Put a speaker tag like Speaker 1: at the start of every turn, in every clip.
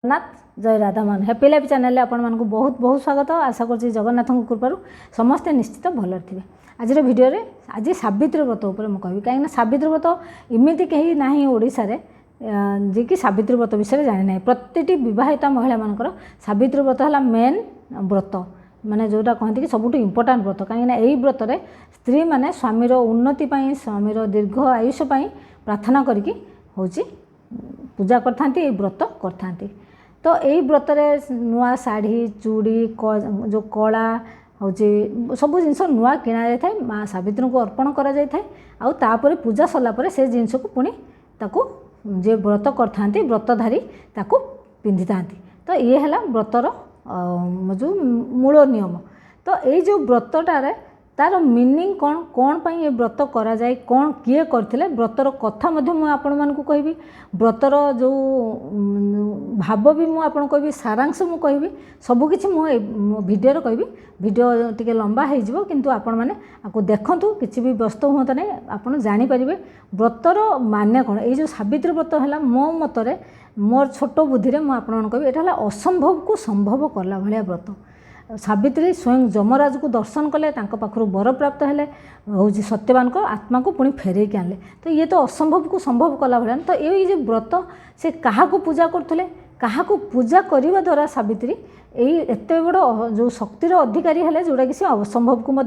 Speaker 1: जगन्नाथ जय Radha Mohan happy life channel आपण मानक बहुत बहुत स्वागत। आशा कर जगन्नाथ कृपार समस्ते निश्चित भल थे। आज भिडियो आज सावित्री व्रत उपर मुझे कहीं सावित्री व्रत इमिति कहीं ना ओडिशा रे जे कि सावित्री व्रत विषय जानी ना। प्रति बहिता महिला मानकर सावित्री व्रत है मेन व्रत माने जोटा कहते कि सबुठ इम्पोर्टाट व्रत कहीं यही व्रत में स्त्री मैंने स्वामीर उन्नति स्वामीर दीर्घ आयुष प्रार्थना करी हूँ पूजा करथांती व्रत करथांती। तो यही व्रत नुआ शाढ़ी चूड़ी जो कला हूँ सब जिनस नुआ किणा जाए माँ सावित्री को अर्पण करा जाए आउे पूजा सरला से जिनस को पुणी ताकू जे व्रत करथांती व्रतधारी ताकू पिंधि था। तो ये है व्रतर जो मूल नियम। तो ये जो व्रतटार तार मीनिंग कौन कौन पाई ये व्रत करा जाए कौन किए करथिले व्रतर कथा मध्य मु आपण मानकु कहबी व्रतर जो भाव भी मु आपण कहबी सारांश मु कहबी सब किछि मु वीडियो रे कहबी। वीडियो टिके लंबा हे जिवो किंतु आपण माने आको देखंतु किछि भी व्यस्त होता नै आपण जानि परिबे व्रतर मान्य कोन। ए जो सावित्री व्रत हला मो मतरे मोर छोट बुद्धि रे मु आपण मान कहबी एटा हला असंभव को संभव करला भलिया व्रत। सावित्री स्वयं जमराज को दर्शन कले पाखु वर प्राप्त हेले हूँ सत्यवान को आत्मा को पुणी फेरेक आनले। तो ये तो असंभव को संभव कला भाया। तो ये जो व्रत से क्या पूजा करते क्या पूजा करने द्वारा सावित्री यही एत बड़ जो शक्तिर अधिकारी है जोटा कि असंभव को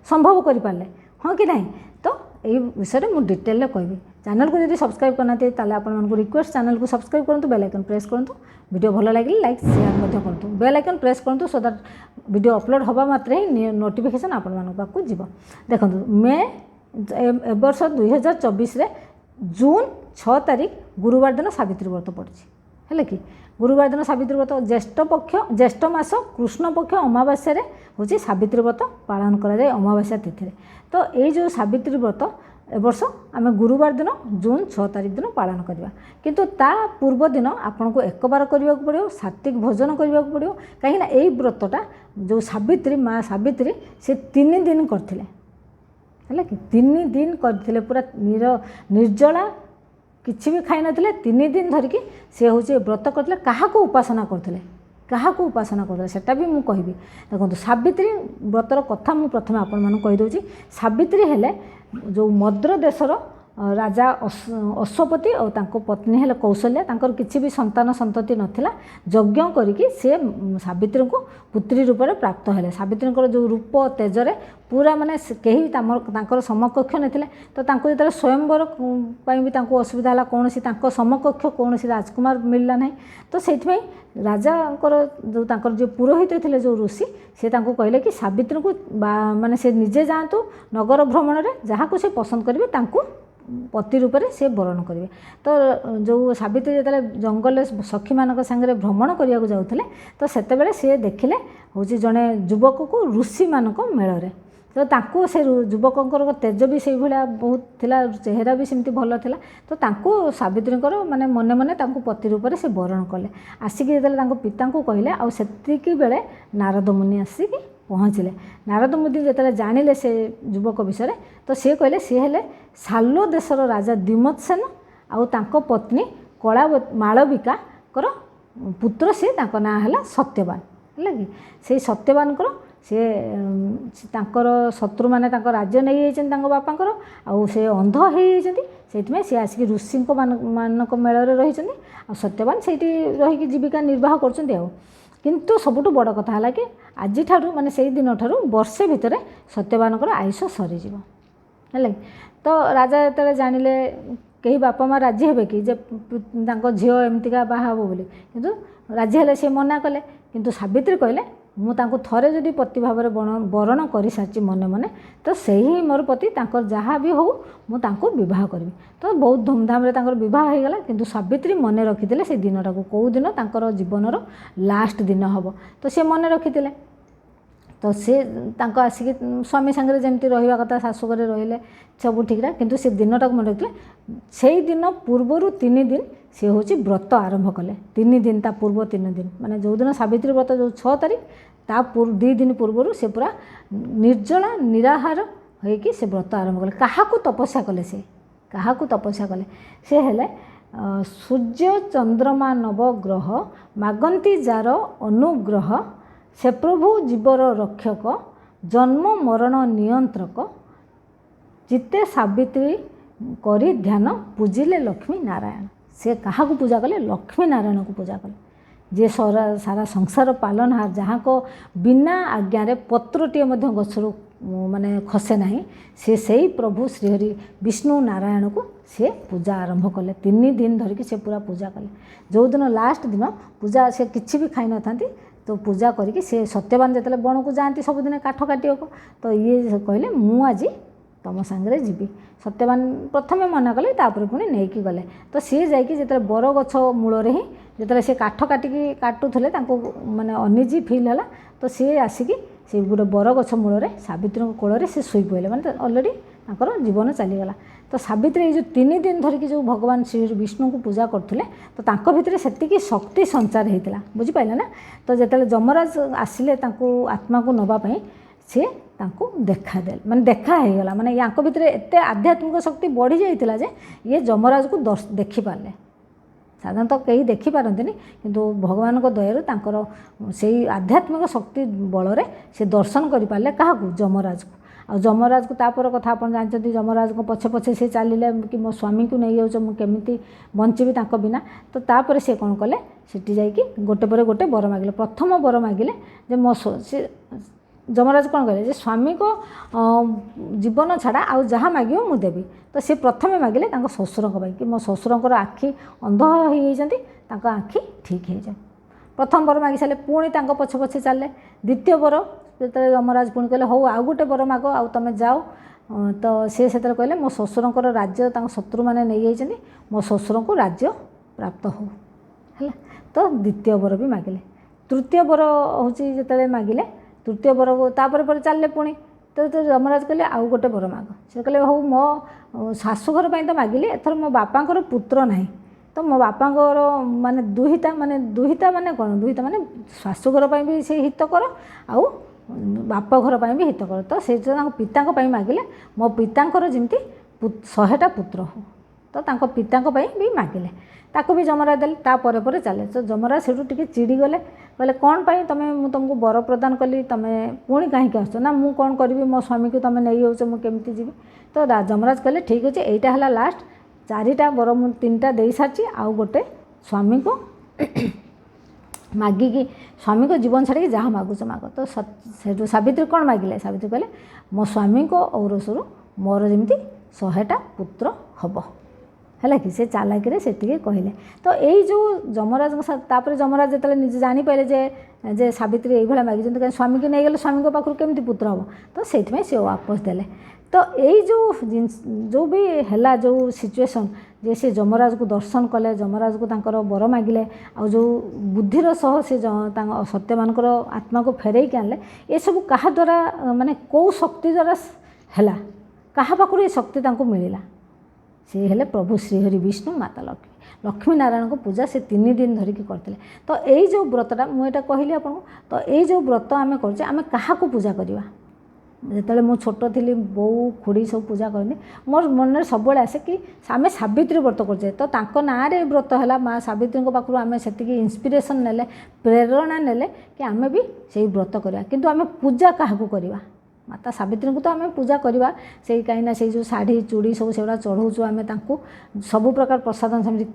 Speaker 1: संभव कर पारे हाँ कि नहीं। तो ये विषय में मुझे डिटेल कहबी। चैनल को यदि सब्सक्राइब करना ताले आपण को रिक्वेस्ट चैनल को सब्सक्राइब करूँ बेल आइकन प्रेस करूँ वीडियो भल लगे लाइक शेयर करूँ बेल आइकन प्रेस करूँ सो दैट वीडियो अपलोड हवा मात्रे ही नोटिफिकेशन आपण पाक जीव। देखो मे वर्ष 2024 जून 6 तारीख गुरुवार दिन सावित्री व्रत पड़ी है कि गुरुवार दिन सावित्री व्रत ज्येष्ठ मास कृष्ण पक्ष अमावास्या हूँ सावित्री व्रत पालन कराए अमावास्या तिथि। तो ये जो सावित्री व्रत ए वर्ष आम गुरुवार दिन जून 6 तारीख दिन पालन करवा किंतु ता पूर्व दिन आपन को एक बार करने को पड़ो सात्विक भोजन करने को पड़ो कहीं यही व्रतटा जो सावित्री माँ सावित्री से 3 दिन करथिले है कि 3 दिन करथिले पूरा निर्जला किछि भी खाई नथिले 3 दिन धरिकी से हूँ व्रत करथिले क्या उपासना करथिले क्या उपासना करथिले सेटा भी मु कहबी। देखो सावित्री व्रतर कथा मु प्रथम आपण मानक कहि दउची। सावित्री हेले जो मद्र देशर राजा अश्वपति और तांको पत्नी हेले कौशल्या तांकर किछि भी संतान संतति नथिला यज्ञ करिकी से सावित्री को पुत्री रूप में प्राप्त हेले। सावित्री जो रूप तेजरे पूरा माने कहीं तांकर समकक्ष नथिले। तो तांको जेतले स्वयंवर पई भी तांको असुविधा हला कोनोसी तांको समकक्ष कोनोसी राजकुमार मिलला नहीं। तो सेठमै राजा जो तांकर जो पुरोहित थिले जो ऋषि से तांको कहले कि सावित्री को माने से निजे जातु नगर भ्रमण रे जहाँ को से पसंद करेंगे तांको पति रूप से से वरण करेंगे। तो जो सावित्री जो जंगल सखी मान सागर भ्रमण करने को जाते तो सेतेबेले सी देखिले हूँ जड़े युवक को ऋषि मानक मेल। तो तांको से युवक तेज भी से भाया बहुत थिला चेहरा भी सेमती भल थिला। तो तांको सावित्री माने मने मने तांको पति रूप से वरण कले आसिक जो पिता को कहले आ सेतिकी बेले नारद मुनि आसिक पहुँचले। नारद मुनि जो जानिले से युवक विषय तो सी कहले सी हेले साल्व देशर राजा द्युमत्सेन आउ तांको पत्नी कला मालविका पुत्र से तांको नाम है सत्यवान है कि से सत्यवान से तांकर शत्रु माने तांको राज्य नहीं जाइछन बापांकर आउ से अंध हो जाइछन से आसिक ऋषि मानक मेल रही सत्यवान से रही जीविका निर्वाह कर। किंतु सबुठ बड़ कथा है कि आज माने से दिन ठारू वर्षे भितर सत्यवान आयुष सरीज है। तो राजा जो जानिले कहीं बापा माँ राजी हे कि झील एमतीका बाहा बोली किंतु राजी हेले से मना कले। किंतु सावित्री कहले मुझे थरे जदि पति भाव में वरण कर सारी मने मने तो से ही मोर पति जहाँ भी हो मुझे बह करी। तो बहुत धूमधाम बह हो गला। किंतु सावित्री मन रखी से दिनटा को कौ दिन जीवनर लास्ट दिन हम तो सी मन रखी। तो सी आसिक स्वामी सागर जमी रहा कथा शाशुक रहिले सब ठीक रहा किंतु से दिनटा को मन रखते से दिन पूर्वर 3 दिन सी हूँ व्रत आरंभ कले। 3 दिन ता पूर्व 3 दिन माने जो दिन सावित्री व्रत जो 6 तारीख ता 2 दिन पूर्वर से पूरा निर्जला निराहार होइकी से व्रत आरंभ कले। क्या तपस्या कले से क्या तपस्या कले से हेले ସୂର୍ଯ୍ୟ ଚନ୍ଦ୍रमा ନବଗ୍ରହ ମାଗନ୍ତି ଯାର ଅନୁଗ୍ରହ ସେ ପ୍ରଭୁ ଜୀବର ରକ୍ଷକ ଜନ୍ମ ମରଣ ନିୟନ୍ତ୍ରକ ଚିତ୍ତେ ସାବିତ୍ରୀ କରି ଧ୍ୟାନ ପୂଜିଲେ ଲକ୍ଷ୍ମୀ ନାରାୟଣ। ସେ କାହାକୁ ପୂଜା କଲେ? ଲକ୍ଷ୍ମୀ ନାରାୟଣକୁ ପୂଜା କଲେ। ଯେ ସାରା ସଂସାର ପାଲନହାର, ଯାହାଙ୍କ ବିନା ଆଜ୍ଞାରେ ପତ୍ରଟିଏ ମଧ୍ୟ ଗଛରୁ ମାନେ ଖସେ ନାହିଁ, ସେ ସେଇ ପ୍ରଭୁ ଶ୍ରୀହରି ବିଷ୍ଣୁ ନାରାୟଣକୁ ସେ ପୂଜା ଆରମ୍ଭ କଲେ। 3 ଦିନ ଧରିକି ସେ ପୁରା ପୂଜା କଲେ। ଯେଉଁଦିନ ଲାଷ୍ଟ ଦିନ ପୂଜା ସେ କିଛି ବି ଖାଇନଥାନ୍ତି, ତ ପୂଜା କରିକି ସେ ସତ୍ୟବାନ ଯେତେବେଳେ ବଣକୁ ଯାଆନ୍ତି ସବୁଦିନ କାଠ କାଟିବାକୁ, ତ ଇଏ କହିଲେ ମୁଁ ଆଜି ତୁମ ସାଙ୍ଗରେ ଯିବି। ସତ୍ୟବାନ ପ୍ରଥମେ ମନା କଲେ, ତାପରେ ପୁଣି ନେଇକି ଗଲେ। ତ ସିଏ ଯାଇକି ଯେତେବେଳେ ବରଗଛ ମୂଳରେ ହିଁ ଯେତେବେଳେ ସେ କାଠ କାଟୁଥିଲେ ତାଙ୍କୁ ମାନେ ଅନିଜି ଫିଲ୍ ହେଲା, ତ ସିଏ ଆସିକି ସେ ଗୋଟେ ବରଗଛ ମୂଳରେ ସାବିତ୍ରୀଙ୍କ କୋଳରେ ସେ ଶୋଇ ପଡ଼ିଲେ। ମାନେ ଅଲରେଡ଼ି ତାଙ୍କର ଜୀବନ ଚାଲିଗଲା। ତ ସାବିତ୍ରୀ ଏଇ ଯେଉଁ 3 ଦିନ ଧରିକି ଯେଉଁ ଭଗବାନ ଶ୍ରୀ ବିଷ୍ଣୁଙ୍କୁ ପୂଜା କରୁଥିଲେ, ତ ତାଙ୍କ ଭିତରେ ସେତିକି ଶକ୍ତି ସଞ୍ଚାର ହେଇଥିଲା। ବୁଝିପାରିଲେ ନା? ତ ଯେତେବେଳେ ଯମରାଜ ଆସିଲେ ତାଙ୍କୁ ଆତ୍ମାକୁ ନେବା ପାଇଁ, ସିଏ ତାଙ୍କୁ ଦେଖାଦେଲେ, ମାନେ ଦେଖା ହେଇଗଲା। ମାନେ ୟାଙ୍କ ଭିତରେ ଏତେ ଆଧ୍ୟାତ୍ମିକ ଶକ୍ତି ବଢ଼ି ଯାଇଥିଲା ଯେ ଇଏ ଯମରାଜକୁ ଦେଖିପାରିଲେ। ସାଧାରଣତଃ କେହି ଦେଖିପାରନ୍ତିନି, କିନ୍ତୁ ଭଗବାନଙ୍କ ଦୟାରୁ ତାଙ୍କର ସେଇ ଆଧ୍ୟାତ୍ମିକ ଶକ୍ତି ବଳରେ ସେ ଦର୍ଶନ କରିପାରିଲେ କାହାକୁ? ଯମରାଜକୁ। ଆଉ ଯମରାଜକୁ ତାପର କଥା ଆପଣ ଜାଣିଛନ୍ତି, ଯମରାଜଙ୍କ ପଛେ ପଛେ ସେ ଚାଲିଲେ କି ମୋ ସ୍ୱାମୀଙ୍କୁ ନେଇଯାଉଛ, ମୁଁ କେମିତି ବଞ୍ଚିବି ତାଙ୍କ ବିନା। ତ ତାପରେ ସେ କ'ଣ କଲେ? ସେଠି ଯାଇକି ଗୋଟେ ପରେ ଗୋଟେ ବର ମାଗିଲେ। ପ୍ରଥମ ବର ମାଗିଲେ ଯେ ସେ ଯମରାଜ କ'ଣ କହିଲେ? ଯେ ସ୍ୱାମୀଙ୍କ ଜୀବନ ଛଡ଼ା ଆଉ ଯାହା ମାଗିବ ମୁଁ ଦେବି। ତ ସେ ପ୍ରଥମେ ମାଗିଲେ ତାଙ୍କ ଶ୍ୱଶୁରଙ୍କ ପାଇଁ, କି ମୋ ଶ୍ୱଶୁରଙ୍କର ଆଖି ଅନ୍ଧ ହେଇଯାଇଛନ୍ତି, ତାଙ୍କ ଆଖି ଠିକ୍ ହେଇଯାଉ। ପ୍ରଥମ ବର ମାଗି ସାରିଲେ ପୁଣି ତାଙ୍କ ପଛେ ପଛେ ଚାଲିଲେ। ଦ୍ୱିତୀୟ ବର ଯେତେବେଳେ ଯମରାଜ ପୁଣି କହିଲେ ହଉ ଆଉ ଗୋଟେ ବର ମାଗ, ଆଉ ତୁମେ ଯାଅ। ତ ସେ ସେତେବେଳେ କହିଲେ ମୋ ଶ୍ୱଶୁରଙ୍କର ରାଜ୍ୟ ତାଙ୍କ ଶତ୍ରୁମାନେ ନେଇଯାଇଛନ୍ତି, ମୋ ଶ୍ୱଶୁରଙ୍କୁ ରାଜ୍ୟ ପ୍ରାପ୍ତ ହଉ। ହେଲା। ତ ଦ୍ୱିତୀୟ ବର ବି ମାଗିଲେ। ତୃତୀୟ ବର ହେଉଛି ଯେତେବେଳେ ମାଗିଲେ, ତୃତୀୟ ବରକୁ ତାପରେ ପରେ ଚାଲିଲେ ପୁଣି। ତ ଯମରାଜ କହିଲେ ଆଉ ଗୋଟେ ବର ମାଗ। ସେ କହିଲେ ହଉ ମୋ ଶାଶୁଘର ପାଇଁ ତ ମାଗିଲି, ଏଥର ମୋ ବାପାଙ୍କର ପୁତ୍ର ନାହିଁ, ତ ମୋ ବାପାଙ୍କର ମାନେ ଦୁହିତା ମାନେ କ'ଣ? ଦୁହିତା ମାନେ ଶାଶୁଘର ପାଇଁ ବି ସେ ହିତ କର, ଆଉ ବାପ ଘର ପାଇଁ ବି ହିତ କର। ତ ସେ ତାଙ୍କ ପିତାଙ୍କ ପାଇଁ ମାଗିଲେ, ମୋ ପିତାଙ୍କର ଯେମିତି 100ଟା ପୁତ୍ର ହଉ। ତ ତାଙ୍କ ପିତାଙ୍କ ପାଇଁ ବି ମାଗିଲେ, ତାକୁ ବି ଯମରାଜ ଦେଲେ। ତାପରେ ପରେ ଚାଲେ। ତ ଯମରାଜ ସେଠୁ ଟିକେ ଚିଡ଼ିଗଲେ, କହିଲେ କ'ଣ ପାଇଁ ମୁଁ ତୁମକୁ ବର ପ୍ରଦାନ କଲି, ତୁମେ ପୁଣି କାହିଁକି ଆସୁଛ? ନା ମୁଁ କ'ଣ କରିବି, ମୋ ସ୍ୱାମୀକୁ ତୁମେ ନେଇଯାଉଛ, ମୁଁ କେମିତି ଯିବି? ତ ଯମରାଜ କହିଲେ ଠିକ୍ ଅଛି, ଏଇଟା ହେଲା ଲାଷ୍ଟ, 4ଟା ବର ମୁଁ 3ଟା ଦେଇସାରିଛି, ଆଉ ଗୋଟେ ସ୍ୱାମୀକୁ ମାଗିକି ସ୍ୱାମୀଙ୍କ ଜୀବନ ଛାଡ଼ିକି ଯାହା ମାଗୁଛ ମାଗ। ତ ସେଠୁ ସାବିତ୍ରୀ କ'ଣ ମାଗିଲେ? ସାବିତ୍ରୀ କହିଲେ ମୋ ସ୍ୱାମୀଙ୍କ ଔରସରୁ ମୋର ଯେମିତି 100ଟା ପୁତ୍ର ହେବ। ହେଲା କି? ସେ ଚାଲାକିରେ ସେତିକି କହିଲେ। ତ ଏଇ ଯେଉଁ ଯମରାଜଙ୍କ ତାପରେ ଯମରାଜ ଯେତେବେଳେ ନିଜେ ଜାଣିପାରିଲେ ଯେ ସାବିତ୍ରୀ ଏଇଭଳିଆ ମାଗିଛନ୍ତି, କାରଣ ସ୍ୱାମୀକି ନେଇଗଲେ ସ୍ୱାମୀଙ୍କ ପାଖରୁ କେମିତି ପୁତ୍ର ହେବ, ତ ସେଇଥିପାଇଁ ସେ ୱାପସ୍ ଦେଲେ। ତ ଏଇ ଯେଉଁ ବି ହେଲା ଯେଉଁ ସିଚୁଏସନ୍, ଯେ ସେ ଯମରାଜକୁ ଦର୍ଶନ କଲେ, ଯମରାଜକୁ ତାଙ୍କର ବର ମାଗିଲେ, ଆଉ ଯେଉଁ ବୁଦ୍ଧିର ସହ ସେ ତାଙ୍କ ସତ୍ୟମାନଙ୍କର ଆତ୍ମାକୁ ଫେରେଇକି ଆଣିଲେ, ଏସବୁ କାହା ଦ୍ୱାରା ମାନେ କେଉଁ ଶକ୍ତି ଦ୍ୱାରା ହେଲା? କାହା ପାଖରୁ ଏ ଶକ୍ତି ତାଙ୍କୁ ମିଳିଲା? ସେ ହେଲେ ପ୍ରଭୁ ଶ୍ରୀହରି ବିଷ୍ଣୁ, ମାତା ଲକ୍ଷ୍ମୀ। ଲକ୍ଷ୍ମୀ ନାରାୟଣଙ୍କ ପୂଜା ସେ 3 ଦିନ ଧରିକି କରିଥିଲେ। ତ ଏଇ ଯେଉଁ ବ୍ରତଟା ମୁଁ ଏଇଟା କହିଲି ଆପଣଙ୍କୁ, ତ ଏଇ ଯେଉଁ ବ୍ରତ ଆମେ କରୁଛେ, ଆମେ କାହାକୁ ପୂଜା କରିବା? ଯେତେବେଳେ ମୁଁ ଛୋଟ ଥିଲି, ବୋଉ ଖୁଡ଼ି ସବୁ ପୂଜା କରନ୍ତି, ମୋର ମନରେ ସବୁବେଳେ ଆସେ କି ଆମେ ସାବିତ୍ରୀ ବ୍ରତ କରୁଛେ, ତ ତାଙ୍କ ନାଁରେ ଏ ବ୍ରତ ହେଲା, ମା ସାବିତ୍ରୀଙ୍କ ପାଖରୁ ଆମେ ସେତିକି ଇନ୍ସପିରେସନ୍ ନେଲେ, ପ୍ରେରଣା ନେଲେ କି ଆମେ ବି ସେଇ ବ୍ରତ କରିବା। କିନ୍ତୁ ଆମେ ପୂଜା କାହାକୁ କରିବା? ମାତା ସାବିତ୍ରୀଙ୍କୁ ତ ଆମେ ପୂଜା କରିବା, ସେଇ କାହିଁକିନା ସେଇ ଯେଉଁ ଶାଢ଼ୀ ଚୁଡ଼ି ସବୁ ସେଗୁଡ଼ା ଚଢ଼ାଉଛୁ ଆମେ ତାଙ୍କୁ, ସବୁ ପ୍ରକାର ପ୍ରସାଦ ସେମିତି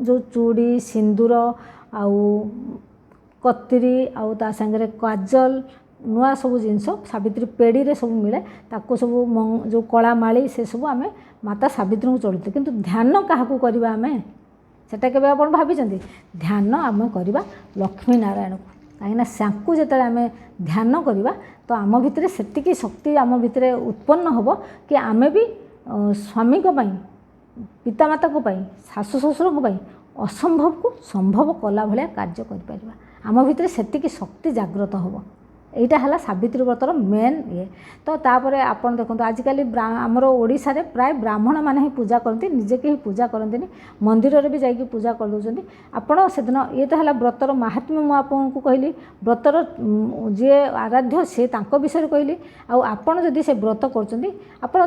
Speaker 1: ଯେଉଁ ଚୁଡ଼ି, ସିନ୍ଦୁର, ଆଉ କତିରି, ଆଉ ତା ସାଙ୍ଗରେ କାଜଲ, ନୂଆ ସବୁ ଜିନିଷ ସାବିତ୍ରୀ ପେଡ଼ିରେ ସବୁ ମିଳେ, ତାକୁ ସବୁ ଯେଉଁ କଳା ମାଳି ସେସବୁ ଆମେ ମାତା ସାବିତ୍ରୀଙ୍କୁ ଚଢ଼ୁଛୁ। କିନ୍ତୁ ଧ୍ୟାନ କାହାକୁ କରିବା ଆମେ? ସେଟା କେବେ ଆପଣ ଭାବିଛନ୍ତି? ଧ୍ୟାନ ଆମେ କରିବା ଲକ୍ଷ୍ମୀ ନାରାୟଣକୁ। କାହିଁକିନା ତାଙ୍କୁ ଯେତେବେଳେ ଆମେ ଧ୍ୟାନ କରିବା, ତ ଆମ ଭିତରେ ସେତିକି ଶକ୍ତି ଆମ ଭିତରେ ଉତ୍ପନ୍ନ ହେବ କି ଆମେ ବି ସ୍ୱାମୀଙ୍କ ପାଇଁ, ପିତାମାତାଙ୍କ ପାଇଁ, ଶାଶୁ ଶ୍ୱଶୁରଙ୍କ ପାଇଁ ଅସମ୍ଭବକୁ ସମ୍ଭବ କଲା ଭଳିଆ କାର୍ଯ୍ୟ କରିପାରିବା। ଆମ ଭିତରେ ସେତିକି ଶକ୍ତି ଜାଗ୍ରତ ହେବ। এইটা হল সাবিত্রী ব্রতর মেন ইয়ে। তো তাপরে আপনার দেখুন আজকাল আমার ওড়িশার প্রায় ব্রাহ্মণ মানে হি পূজা করতে, নিজে কেহি পূজা করতে মন্দিরে বি যাই পূজা করদৌন। আপনার সেদিন ইয়ে তো হল ব্রতর মাহাত্ম্য মু আপনার কহিলি, ব্রতর যে আরাধ্য সে তাঁর বিষয়ে কহিলি। আপনার যদি সে ব্রত করছেন আপনার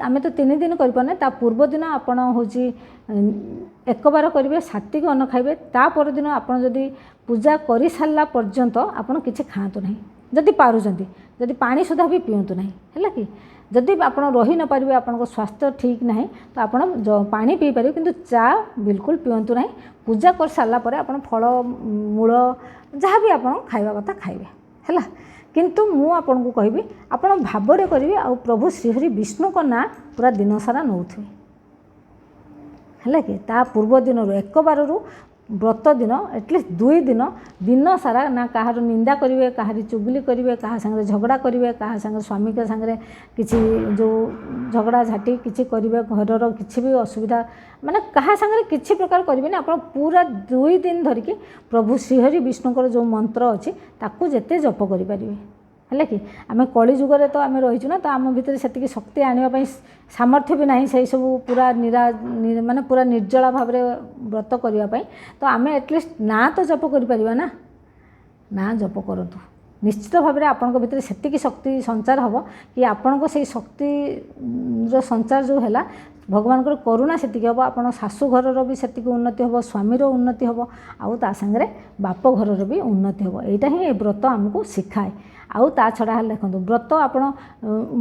Speaker 1: আমি তো 3 দিন করে তা পূর্ব দিন আপনার হচ্ছে एक बार करेंगे सात्विक अन्न खाइबे ता परदिन आपण जदि पूजा कर सारा पर्यंत आपण किसी खातु ना जदि पारुचंती जदि पानी सुधा भी पींतु ना है कि जदि आपण रही न पारे आपण स्वास्थ्य ठीक ना तो आपण पानी पी पारे किंतु चा बिल्कुल पींतु ना पूजा कर सारा पर आपण फल मूल जहाँ भी आपण खाइबा कथा खाइबे है किंतु मु आपन को कहबी आपण भावरे करिवे आ प्रभु श्रीहरि विष्णु को ना पूरा दिन सारा नौथे है कि ता पूर्व दिन एक बार व्रत दिन एटलिस्ट 2 दिन दिन सारा ना कहार निंदा करेंगे कहार चुगली करेंगे क्या संगे झगड़ा करेंगे क्या संगे स्वामी के संगे किसी जो झगड़ा झाटी किसी करेंगे घर किसी भी असुविधा माने कहा संगे किसी प्रकार करेंगे आप पूरा 2 दिन धरिकी प्रभु श्रीहरि विष्णुकर जो मंत्र अच्छी ताकू जिते जप करें है कि आम कली जुगरे तो आम रहीचु ना तो आम भितर से शक्ति आने सामर्थ्य भी नहीं से सब पूरा माने पूरा निर्जला भाव व्रत करने तो आम एटलिस्ट ना तो जप कर ना जप करूँ निश्चित भाव में आपण भीतर से शक्ति संचार हम कि आपण को से शक्ति संचार जो है भगवान को करुणा से हम आप शाशु घर भी से उन्नति हम स्वामीर उन्नति हम आउ ता संगे बाप घर भी उन्नति हम यहाँ ही व्रत आमको शिखाए आउ ता छड़ा देखो व्रत आप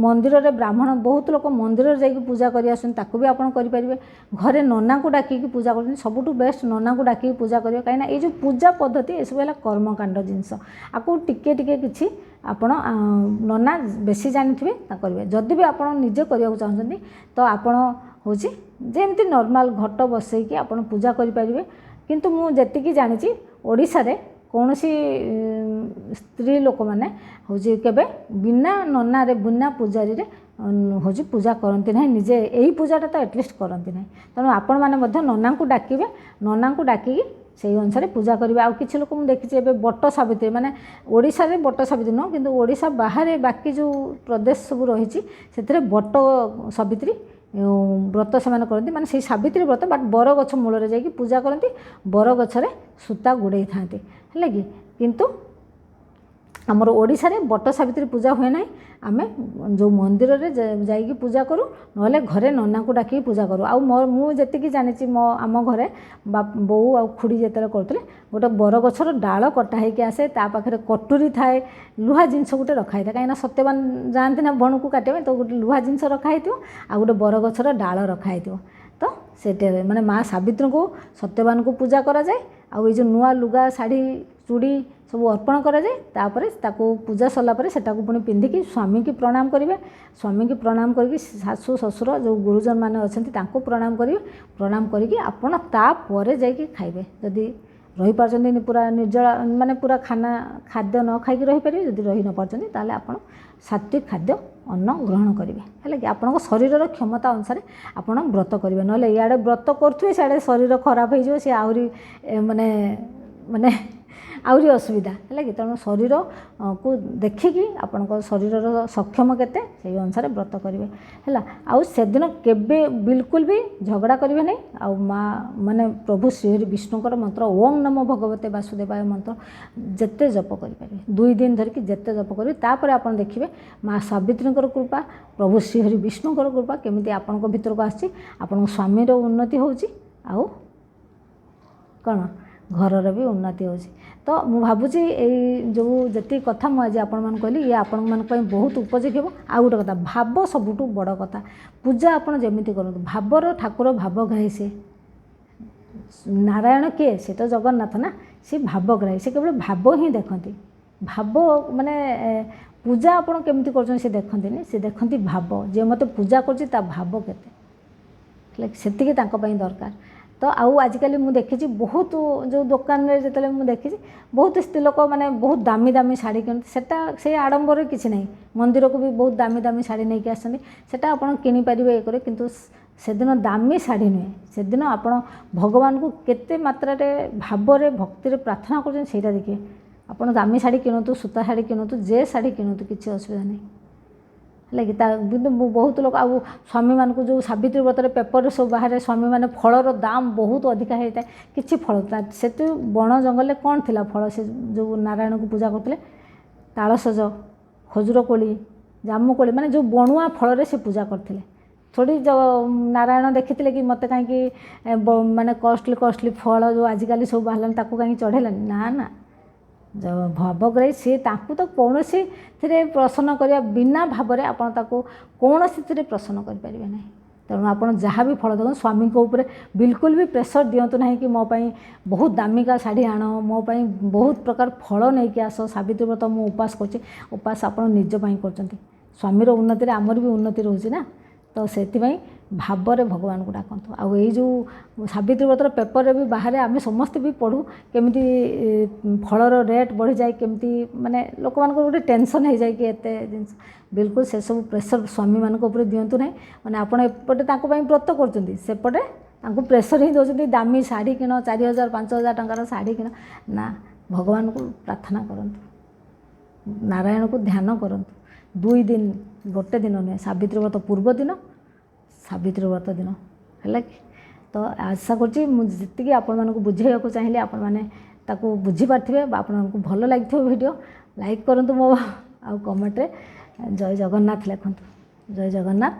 Speaker 1: मंदिर रे ब्राह्मण बहुत लोग मंदिर जाकि पूजा कर भी आप करेंगे घरे नना को डाकिकी पूजा कर सबुठ बेस्ट नना को डाकिकी पूजा करेंगे कहीं ये जो पूजा पद्धति ये सब है कर्मकांड जिनस आपको टिके टिके किसी आपण नना बेसी जानी करेंगे जदि भी आप निजे करने चाहते तो आपण हूँ जमी नॉर्मल घट बसैकी आप पूजा करेंगे किंतु मुझे जानी ओडिशा रे कौन सी स्त्री लोक मैंने हूँ केवे बिना नना रे बिना पूजारी रे हूँ पूजा करती ना निजे यही पूजाटा तो एटलिस्ट करती ना तेणु आपण मैंने नना को डाकिबे नना को डाकिकी से अनुसार पूजा करेंगे आउ कि लोक मुझे देखी बट सावित्री माने ओडिशा रे बट सावित्री न किंतु ओडिशा बाहर बाकी जो प्रदेश सब रही से बट सावित्री व्रत से करती माने से सावित्री व्रत बाट बर गछ मूल जाकि पूजा करती बर गछरे सूता गुड़े था है कि किंतु आमर ओडिशा रे बट सावित्री पूजा हुए ना आम जो मंदिर रे जाइकी पूजा करूँ ना घरे नना को डाकी पूजा करूँ आ मुझे जानी मो आम घरे बो आ खुड़ी जिते करते गोटे बर गछर डाल कटा होगी आसे ता पाखे कटुरी थाए लुहा जिनस गोटे रखाई था कहीं सत्यवान जाती ना बण को काटे तो गोटे लुहा जिनस रखाई आ गोटे बर गछर डाल रखाई तो से माने माँ सावित्री को सत्यवान को पूजा करा जाए आ ये जो नुआ लुगा शाढ़ी चूड़ी सब अर्पण करा जाए तापर ताको पूजा सरला परे सेटाको पुणी पिंधिकी स्वामी की प्रणाम करेंगे स्वामी की प्रणाम करके शाशु ससुर जो गुरुजन मैंने अच्छा प्रणाम करेंगे प्रणाम करके आपण तापर जाइए खाइबे जदि रही पार्छन्ति पूरा निर्जला माने पूरा खाद्य न खाई रही पारे जदि रही न पार्छन्ति ताले आपण सात्विक खाद्य अन्न ग्रहण करेंगे है कि आपण शरीर क्षमता अनुसार आपण व्रत करेंगे ना इे व्रत करुवे सियाड़े शरीर खराब हो सी आहरी माने माने आहरी असुविधा है कि तेणु शरीर को देखिकी आपण शरीर सक्षम केते से अनुसार व्रत करेंगे है आउ से दिन केबे बिल्कुल भी झगड़ा करेंगे नहीं आउ माँ माने प्रभु श्रीहरि विष्णुकर मंत्र ओं नमो भगवते वासुदेवाय मंत्र जिते जप करें 2 दिन धरिकी जिते जप करेंगे तापर आप देखिए माँ सावित्रीकर कृपा प्रभु श्रीहरि विष्णुकर कृपा केमी आपण भीतर को आसी आपण स्वामीर उन्नति होची आउ कौन घर भी उन्नति हो तो मु भावुची जो जी कथा मुझे आपण मान कहली ये आपण मान बहुत उपयोगी हो आ गोटे कथा भाव सबुठ बड़ कथा पूजा आपण जमी करूँ भावर ठाकुर भावग्राही से नारायण किए से तो जगन्नाथ ना सी भावग्राही से केवल भाव ही देखती भाव माने पूजा आपण केमती कर से देखती से देखती भाव जे मत पूजा कर भाव केते से दरकार तो आउ आजिकल मुझे देखी बहुत जो दुकान रे जिते मुझे देखी बहुत स्त्री लोक मैंने बहुत दामी दामी शाढ़ी किणती से आडंबर किसी ना मंदिर को भी बहुत दामी दामी शाढ़ी नहीं आसता आप किनीपारे ये करें किंतु से दिन दामी शाढ़ी नुहे से दिन आप भगवान को केते मात्रा भाव भक्ति प्रार्थना कर देखिए आप दामी शाढ़ी किणतु सूता शाढ़ी किणतु जे शाढ़ी किणतु किसी असुविधा नहीं लगे बहुत लोग आ स्वामी मान को जो सावित्री व्रत पेपर सब बाहर स्वामी मैंने फलर दाम बहुत अधिका होता है किसी फल से बण जंगल कौन थिला फल से जो नारायण को पूजा करते तालसज खजुर कोली जामुकोली माने जो बणुआ फल से पूजा करते थोड़ी जो नारायण देखी कि मत कहीं माने कॉस्टली फल जो आजिकल सब बाहर ताकू कहीं चढ़ेलानी ना ना जो भवग्राही सी तो कौन थे प्रसन्न करने बिना भाव में आपड़ कौन सी प्रसन्न करें ना तेणु आप जहाँ भी फल देखो स्वामी को ऊपर बिल्कुल भी प्रेसर दिंतु ना कि मोपाई बहुत दामिका शाढ़ी आण मोपाई बहुत प्रकार फल नहीं कि आस सावित्री व्रत मु उपास कर उपास आप निजपाई कर स्वामीर उन्नति आमर भी उन्नति रोचे ना तो से भाव भगवान को डाकतु आउ जो सावित्री व्रतर पेपर भी बाहर आम समस्ते भी पढ़ू केमी फलर रेट बढ़ी जाए केमती माने लोक मान गोटे टेंशन हो जाए कि एत जिन बिल्कुल से सब प्रेसर स्वामी मान दिंतु ना मैंने आपड़ एपटे व्रत करपटे प्रेसर ही दौरान दामी शाढ़ी किण 4000 5000 टंकार शाढ़ी किण ना भगवान को प्रार्थना करंतु नारायण को ध्यान करंतु 2 दिन गोटे दिन नुहे सावित्री व्रत पूर्व दिन सावित्री व्रत दिन है कि तो आशा करती आपण मानक बुझेगा चाहिए आपण मैंने बुझीपारे आपण को भल लगी वीडियो लाइक करूँ मो आ कमेंट जय जगन्नाथ लिखु जय जगन्नाथ।